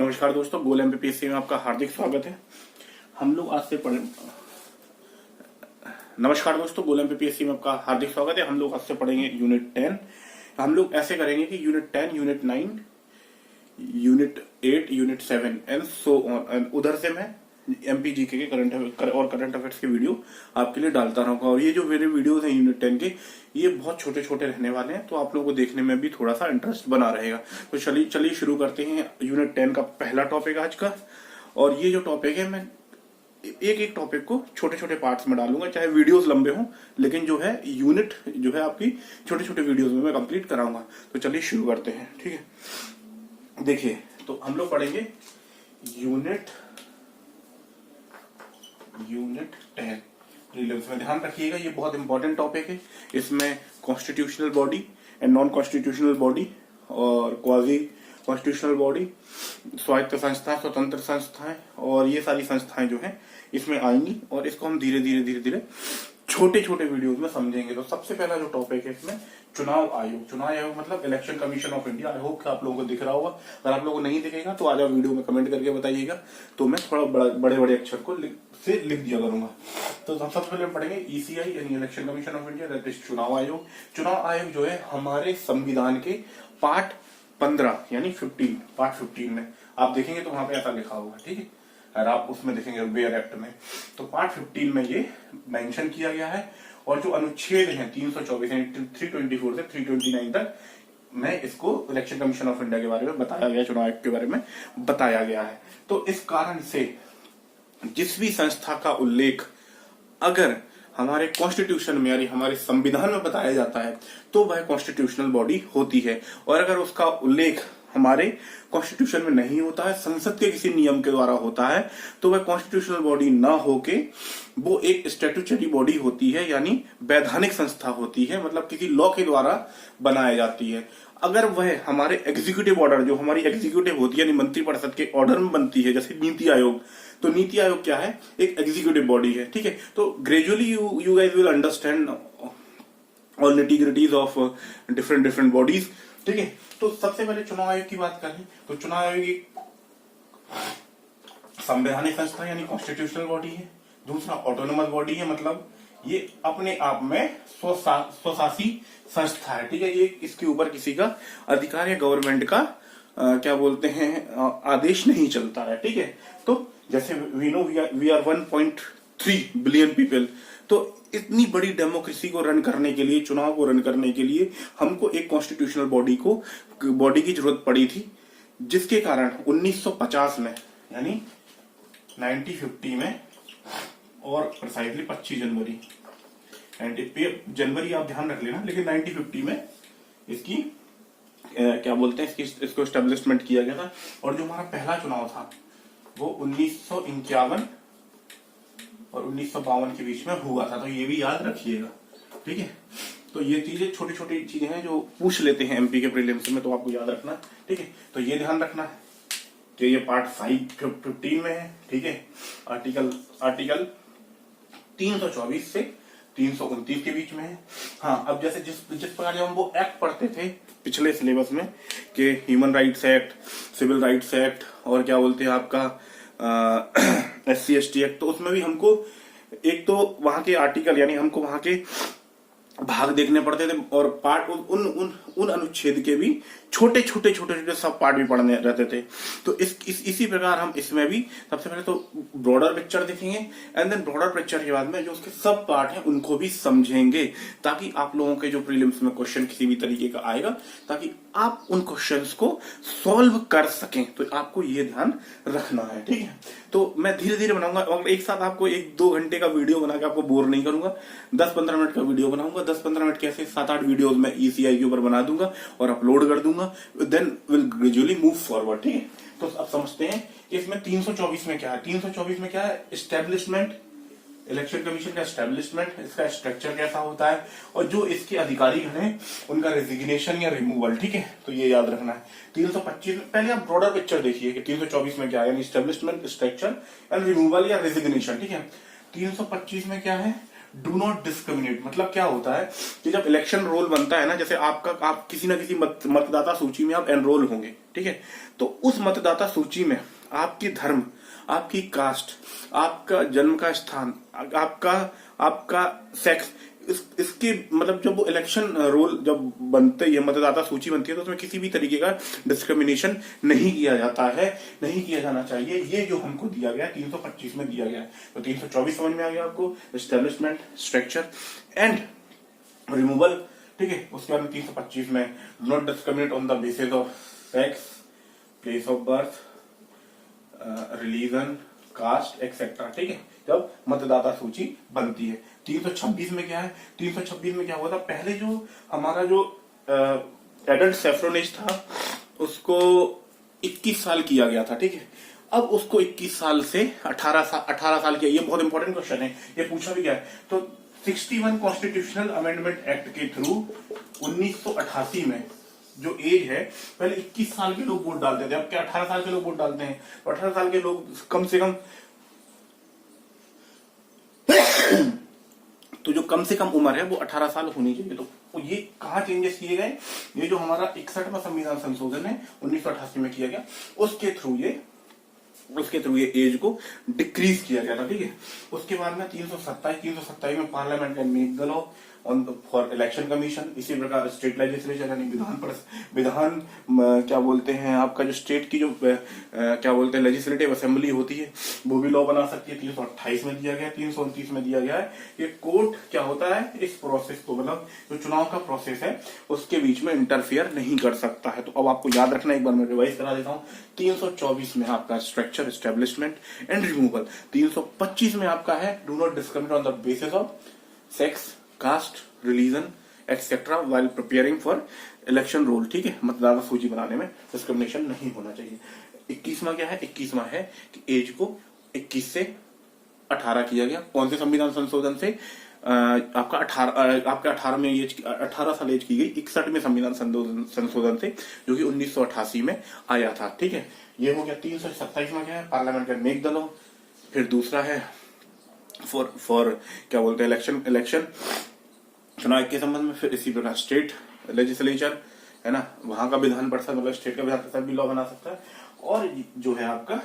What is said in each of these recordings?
नमस्कार दोस्तों, गोल एमपीपीएससी में आपका हार्दिक स्वागत है। हम लोग आज से पढ़े नमस्कार दोस्तों, गोल एमपीपीएससी में आपका हार्दिक स्वागत है। हम लोग आज से पढ़ेंगे यूनिट 10। हम लोग ऐसे करेंगे कि unit 10, unit 9, unit 8, unit 7 and so on. उधर से मैं एमपीजीके के करंट अफेयर्स के वीडियो आपके लिए डालता रहूंगा। और ये जो मेरे वीडियोस हैं यूनिट 10 के, ये बहुत छोटे छोटे रहने वाले हैं, तो आप लोगों को देखने में भी थोड़ा सा इंटरेस्ट बना रहेगा। तो चलिए शुरू करते हैं यूनिट 10 का पहला टॉपिक आज का। और ये जो टॉपिक है, मैं एक एक टॉपिक को छोटे छोटे पार्ट्स में डालूंगा, चाहे वीडियोस लंबे हों, लेकिन जो है यूनिट जो है आपकी छोटे छोटे वीडियोस में मैं कंप्लीट कराऊंगा। तो चलिए शुरू करते हैं, ठीक है। देखिए, तो हम लोग पढ़ेंगे यूनिट 10 प्रीलिम्स में। ध्यान रखिएगा, ये बहुत इंपॉर्टेंट टॉपिक है। इसमें constitutional body and non constitutional body और क्वाजी कॉन्स्टिट्यूशनल बॉडी, स्वायत्त संस्था, स्वतंत्र संस्थाएं, और ये सारी संस्थाएं जो हैं इसमें आएंगी। और इसको हम धीरे धीरे छोटे छोटे वीडियोस में समझेंगे। तो सबसे पहला जो टॉपिक है इसमें चुनाव आयोग। चुनाव आयोग मतलब election commission of India. I hope कि आप लोगों को दिख रहा होगा। अगर आप लोगों को नहीं दिखेगा तो आज आप वीडियो में कमेंट करके बताइएगा, तो मैं थोड़ा बड़े बड़े अक्षर को लिख दिया करूंगा। तो हम सबसे पहले पढ़ेंगे ईसीआई यानी election commission of India, that is चुनाव आयोग। चुनाव आयोग जो है हमारे संविधान के पार्ट 15 यानी 15 पार्ट 15 में आप देखेंगे तो वहां पे ऐसा लिखा होगा, ठीक है। और आप उसमें देखेंगे वेयर एक्ट में, तो पार्ट 15 में ये मेंशन किया गया है। और जो अनुच्छेद है 324 324 से 329 तक में इसको इलेक्शन कमीशन ऑफ इंडिया के बारे में बताया गया, चुनाव आयोग के बारे में बताया गया है। तो इस कारण से जिस भी संस्था का उल्लेख अगर हमारे कॉन्स्टिट्यूशन में यानी हमारे संविधान में बताया जाता है तो वह कॉन्स्टिट्यूशनल बॉडी होती है। और अगर उसका उल्लेख हमारे कॉन्स्टिट्यूशन में नहीं होता है, संसद के किसी नियम के द्वारा होता है, तो वह कॉन्स्टिट्यूशनल बॉडी ना होके वो एक स्टैट्यूटरी बॉडी होती है, यानी वैधानिक संस्था होती है, मतलब किसी लॉ के द्वारा बनाई जाती है। अगर वह हमारे एग्जीक्यूटिव ऑर्डर, जो हमारी एग्जीक्यूटिव होती है यानी मंत्रिपरिषद के ऑर्डर में बनती है, जैसे नीति आयोग, तो नीति आयोग क्या है? एक एग्जीक्यूटिव बॉडी है, ठीक है। तो gradually you guys will understand all nitty-gritties of different bodies, ठीक है। तो सबसे पहले चुनाव आयोग की बात करें तो चुनाव आयोग एक संवैधानिक संस्था यानी कॉन्स्टिट्यूशनल बॉडी है। दूसरा ऑटोनोमस बॉडी है, मतलब ये अपने आप में स्वशासी संस्था है, ठीक है। ये इसके ऊपर किसी का अधिकार या गवर्नमेंट का क्या बोलते हैं आदेश नहीं चलता है, ठीक है। तो जैसे we know we are 1.3 billion people, तो इतनी बड़ी डेमोक्रेसी को रन करने के लिए, चुनाव को रन करने के लिए हमको एक कॉन्स्टिट्यूशनल बॉडी की जरूरत पड़ी थी, जिसके कारण 1950 में यानी 1950 में और प्रिसाइजली 25 जनवरी आप ध्यान रख लेना, लेकिन 1950 में इसकी क्या बोलते हैं इसको एस्टेब्लिशमेंट किया गया था। और जो हमारा पहला चुनाव था वो 1951 और 1952 के बीच में हुआ था। तो ये भी याद रखिएगा, ठीक है। तो ये चीजें छोटी छोटी चीजें हैं जो पूछ लेते हैं एमपी के प्रीलिम्स में, तो आपको याद रखना, ठीक है। तो ये ध्यान रखना है कि ये पार्ट 15 में है, ठीक है। आर्टिकल 324 से 329 के बीच में है। हाँ, अब जैसे जिस प्रकार हम वो एक्ट पढ़ते थे पिछले सिलेबस में कि human rights act, civil rights act और क्या बोलते हैं आपका SC/ST एक्ट, तो उसमें भी हमको एक तो वहां के आर्टिकल यानी हमको वहां के भाग देखने पड़ते थे, और पार्ट उन अनुच्छेद के भी छोटे छोटे सब पार्ट भी पढ़ने रहते थे। तो इसी प्रकार हम इसमें भी सबसे पहले तो ब्रॉडर पिक्चर देखेंगे, एंड देन ब्रॉडर पिक्चर के बाद में जो उसके सब पार्ट हैं उनको भी समझेंगे, ताकि आप लोगों के जो प्रीलिम्स में क्वेश्चन किसी भी तरीके का आएगा, ताकि आप उन क्वेश्चंस को सॉल्व कर सकें। तो आपको ये ध्यान रखना है, ठीक है। तो मैं धीरे धीरे बनाऊंगा, और एक साथ आपको 1-2 घंटे का वीडियो बना के आपको बोर नहीं करूंगा। 10-15 मिनट का वीडियो बनाऊंगा, 10-15 मिनट के ऐसे 7-8 वीडियोस मैं ईसीआई के ऊपर बना दूंगा और अपलोड कर दूंगा, then will gradually move forward, ठीक है। तो अब समझते हैं इसमें 324 में क्या है। 324 में क्या है? एस्टेब्लिशमेंट, इलेक्शन कमीशन का एस्टेब्लिशमेंट, इसका स्ट्रक्चर कैसा होता है, और जो इसके अधिकारी हैं उनका रेजिग्नेशन या रिमूवल, ठीक है। तो ये याद रखना है। 325 में पहले आप ब्रॉडर पिक्चर देखिए कि 324 में क्या है, यानी एस्टेब्लिशमेंट, स्ट्रक्चर एंड रिमूवल या रेजिग्नेशन, ठीक है। 325 में क्या है? डू नॉट डिस्क्रिमिनेट मतलब क्या होता है कि जब इलेक्शन रोल बनता है ना, जैसे आप किसी ना किसी मतदाता सूची में आप एनरोल होंगे, ठीक है, तो उस मतदाता सूची में आपकी धर्म, आपकी कास्ट, आपका जन्म का स्थान, आपका सेक्स, इसके मतलब जब वो इलेक्शन रोल जब बनते है, मतदाता सूची बनती है, तो उसमें किसी भी तरीके का डिस्क्रिमिनेशन नहीं किया जाता है, नहीं किया जाना चाहिए। ये जो हमको दिया गया 325 में दिया गया है, तो 324 समझ में आ गया आपको, एस्टेब्लिशमेंट, स्ट्रक्चर एंड रिमूवल, ठीक है। उसके बाद 325 में not discriminate on the basis of sex, place of birth, religion, caste etcetera, ठीक है, जब मतदाता सूची बनती है। 326 में क्या है, 326 में क्या हुआ था, पहले जो हमारा जो एडल्ट सेफ्रोनेज था उसको 21 साल किया गया था, ठीक है। अब उसको 21 साल से 18 साल किया। ये बहुत इंपॉर्टेंट क्वेश्चन है, ये पूछा भी गया है। तो 61 कॉन्स्टिट्यूशनल अमेंडमेंट एक्ट के थ्रू 1988 में जो एज है, पहले 21 साल के लोग वोट डालते थे, अब क्या 18 साल के लोग वोट डालते हैं। तो 18 साल के लोग कम से कम तो जो कम से कम उम्र है वो 18 साल होनी चाहिए। तो ये कहाँ चेंजेस किए गए, ये जो हमारा 61वां संविधान संशोधन है 1988 में किया गया, उसके थ्रू ये एज को डिक्रीज किया गया था, ठीक है। उसके बाद में 327 में parliament can make the law on for election commission. इसी प्रकार स्टेट लेजिस्लेचर यानी विधान क्या बोलते हैं आपका जो स्टेट की जो क्या बोलते हैं लेजिस्लेटिव असेंबली होती है, वो भी लॉ बना सकती है। 328 में दिया गया, 329 में दिया गया है कि कोर्ट क्या होता है इस प्रोसेस को, मतलब जो चुनाव का प्रोसेस है उसके बीच में इंटरफियर नहीं कर सकता है। तो अब आपको याद रखना, एक बार मैं रिवाइज करा देता हूँ। 324 में आपका स्ट्रक्चर, एस्टेब्लिशमेंट एंड रिमूवल। 325 में आपका है do not discriminate on the basis of sex, caste, religion etcetera while preparing for election roll, ठीक है। मतदाता सूची बनाने में डिस्क्रिमिनेशन नहीं होना चाहिए। 21वां क्या है, 21वां है कि एज को 21 से 18 किया गया। कौन से संविधान संशोधन से, आपका 18 में एज 18 साल एज की गई 61 में संविधान संशोधन से, जो कि 1988 में आया था, ठीक है। ये हो गया। 327 में क्या है, parliament can make the law. फिर दूसरा है फॉर क्या बोलते हैं इलेक्शन चुनाव के संबंध में। फिर इसी प्रकार स्टेट लेजिस्लेचर है ना, वहां का विधान परिषद मतलब स्टेट का विधान परिषद भी लॉ बना सकता है। और जो है आपका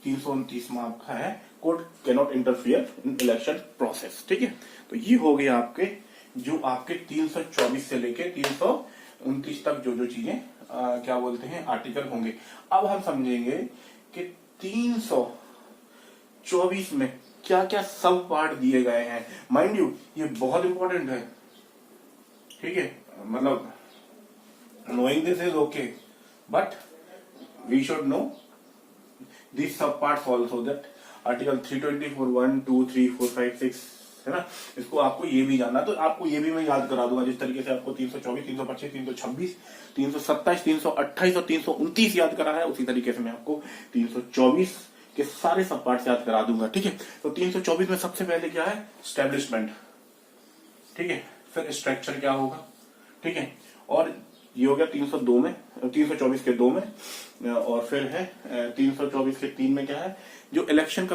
329 में आपका है court can not interfere in election process, ठीक है। तो ये हो गया आपके जो आपके 324 से लेके 329 तक जो चीजें क्या बोलते हैं आर्टिकल होंगे। अब हम समझेंगे कि 324 में क्या क्या सब पार्ट दिए गए हैं। माइंड यू ये बहुत इंपॉर्टेंट है, ठीक है। मतलब knowing this is okay, but we should know this सब पार्ट्स आल्सो। दैट आर्टिकल 324 1 2 3 4 5 6 है ना, इसको आपको ये भी जानना। तो आपको ये भी मैं याद करा दूंगा, जिस तरीके से आपको 324, 325, 326, 327, 328 और 329 याद करा है, उसी तरीके से मैं आपको 324 के सारे सब पार्ट्स याद करा दूंगा, ठीक है। तो 324 में सबसे पहले क्या है, स्टैब्लिशमेंट, ठीक है। फिर स्ट्रक्चर क्या होगा, ठीक है। और ये हो गया 302 में, 324 के 2 में। और फिर है 324 के 3 में क्या है, जो इलेक्शन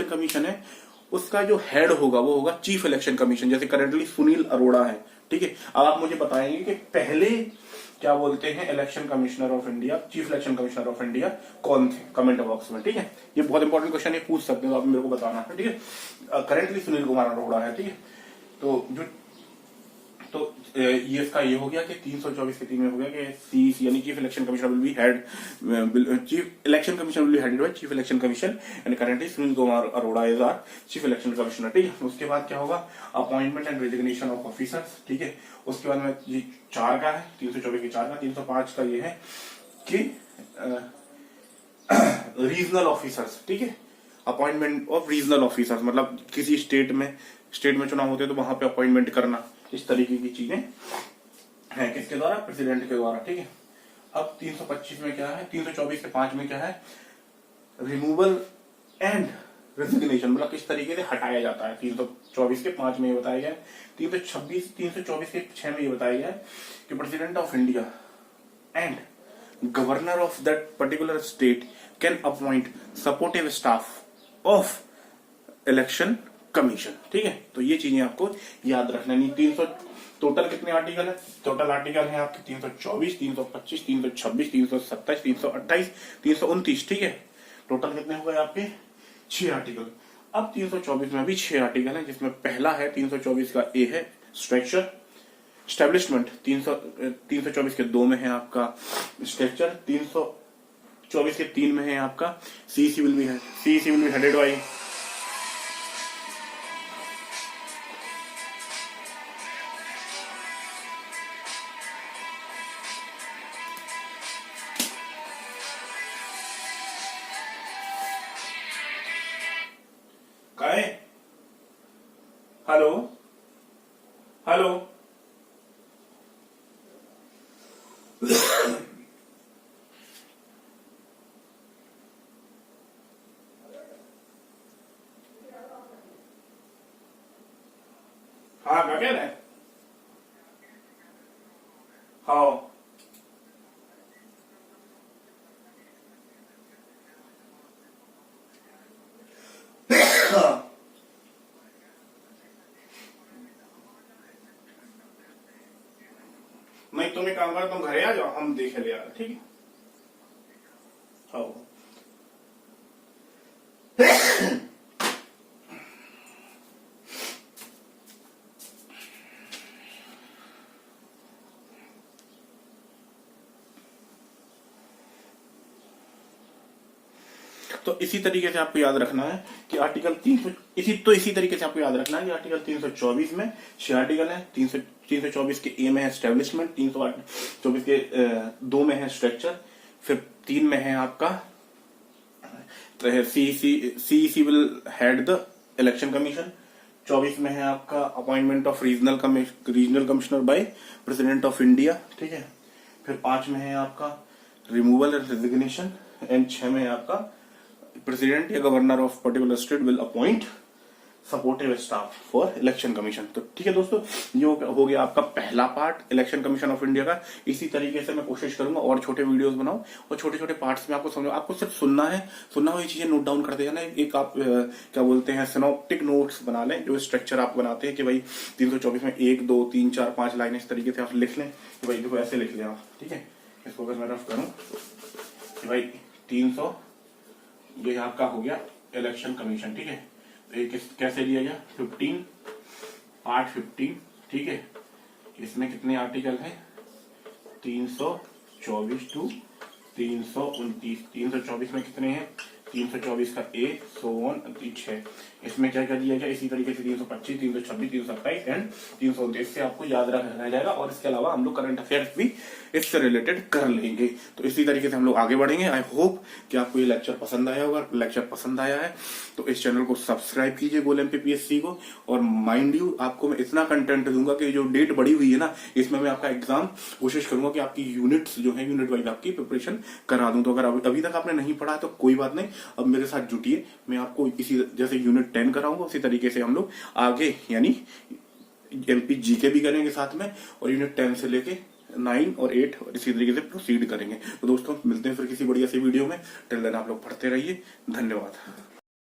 कमीशन है उसका जो हेड होगा वो होगा चीफ इलेक्शन कमीशन, जैसे करेंटली सुनील अरोड़ा है, ठीक है। अब आप मुझे बताएंगे कि पहले क्या बोलते हैं election commissioner of India, chief election commissioner of India कौन थे, कमेंट बॉक्स में, ठीक है। ये बहुत इंपॉर्टेंट क्वेश्चन है, पूछ सकते हो आप, मेरे को बताना है, ठीक है। करेंटली सुनील कुमार अरोड़ा है, ठीक है। तो ये इसका ये हो गया कि 324 के 3 में हो गया कि सी यानी chief election commissioner will be head, chief election commissioner will be headed by chief election commission and currently Sunil Kumar Arora is our chief election commissioner, ठीक है। उसके बाद क्या होगा, appointment and resignation of officers, ठीक है। उसके बाद में ये 4 का है, 324 के 4 का। 305 का ये है कि रीजनल ऑफिसर्स, ठीक है। अपॉइंटमेंट ऑफ रीजनल ऑफिसर्स मतलब किसी स्टेट में चुनाव होते हैं तो वहां पे अपॉइंटमेंट करना, इस तरीके की चीजें हैं किसके द्वारा, प्रेसिडेंट के द्वारा, ठीक है। अब 325 में क्या है, 324 के 5 में क्या है, रिमूवल एंड रेजिग्नेशन, मतलब किस तरीके से हटाया जाता है। 324 के 5 में ये बताया गया है। 324 के 6 में ये बताया गया है कि president of India and governor of that particular state can appoint supportive staff of election commission. ठीक है, तो ये चीजें आपको याद रखना नहीं। 300 टोटल कितने आर्टिकल है? टोटल आर्टिकल है आपके 324, 325, 326, 327, 328, 329। ठीक है, टोटल कितने हो गए आपके? 6 आर्टिकल। अब 324 में भी 6 आर्टिकल है, जिसमें पहला है 324 का ए है स्ट्रक्चर स्टैब्लिशमेंट। 324 के 2 में है आपका स्ट्रक्चर, 324 के 3 में है आपका CEC will be headed by काय। हेलो हेलो हाँ क्या कह रहे हैं? हाँ नहीं, तुम एक काम करो, तुम घरे आ जाओ, हम देख ले यार। ठीक है, हाँ। तो इसी तरीके से आपको याद रखना है कि आर्टिकल 300 इसी तरीके से आपको याद रखना है कि आर्टिकल 324 में 6 आर्टिकल है। 324 के ए में है एस्टेब्लिशमेंट, 324 के 2 में है स्ट्रक्चर, फिर 3 में है आपका CEC will head the election commission, 24 में है आपका appointment of regional commissioner by president of India. ठीक है, फिर 5 में है आपका रिमूवल एंड रेजिग्नेशन, एंड 6 में है आपका प्रेसिडेंट या governor of particular state will appoint supportive staff for election commission. तो ठीक है दोस्तों, ये हो गया आपका पहला part election commission of India का। इसी तरीके से मैं कोशिश करूंगा और छोटे वीडियोस बनाऊं और छोटे छोटे पार्ट्स में आपको समझ, आपको सिर्फ सुनना हो, ये चीजें नोट डाउन करते जाना। एक आप क्या बोलते हैं सिनॉप्टिक नोट्स बना लें, जो स्ट्रक्चर आप बनाते हैं कि भाई 324 में 1 2 3 4 5 लाइन इस तरीके से आप लिख लें कि भाई देखो ऐसे लिख लें आप। ठीक है, इसको अगर मैं रफ करूं कि भाई 300 ये आपका हो गया इलेक्शन कमीशन। ठीक है, तो ये कैसे दिया गया? 15 पार्ट 15। ठीक है, इसमें कितने आर्टिकल हैं? 324 टू 329। 324 में कितने हैं? 324 का ए सोन 6। इसमें क्या क्या दिया गया? इसी तरीके से 325, 326, 327 एंड 329 से आपको याद रह जाएगा। और इसके अलावा हम लोग करंट अफेयर्स भी इससे रिलेटेड कर लेंगे। तो इसी तरीके से हम लोग आगे बढ़ेंगे। आई होप कि आपको ये लेक्चर पसंद आया होगा। लेक्चर पसंद आया है तो इस चैनल को सब्सक्राइब कीजिए गोल MPPSC को। और माइंड यू, आपको मैं इतना कंटेंट दूंगा कि जो डेट बढ़ी हुई है ना, इसमें मैं आपका एग्जाम कोशिश करूंगा कि आपकी यूनिट्स जो है यूनिट वाइज आपकी प्रिपरेशन करा दूं। तो अगर अभी तक आपने नहीं पढ़ा तो कोई बात नहीं, अब मेरे साथ जुटिए। मैं आपको इसी जैसे यूनिट 10 कराऊंगा उसी तरीके से हम लोग आगे यानी MP GK भी करेंगे साथ में, और यूनिट 10 से लेके 9 और 8 और इसी तरीके से प्रोसीड करेंगे। तो दोस्तों मिलते हैं फिर किसी बढ़िया सी वीडियो में। टिल देन आप लोग पढ़ते रहिए। धन्यवाद।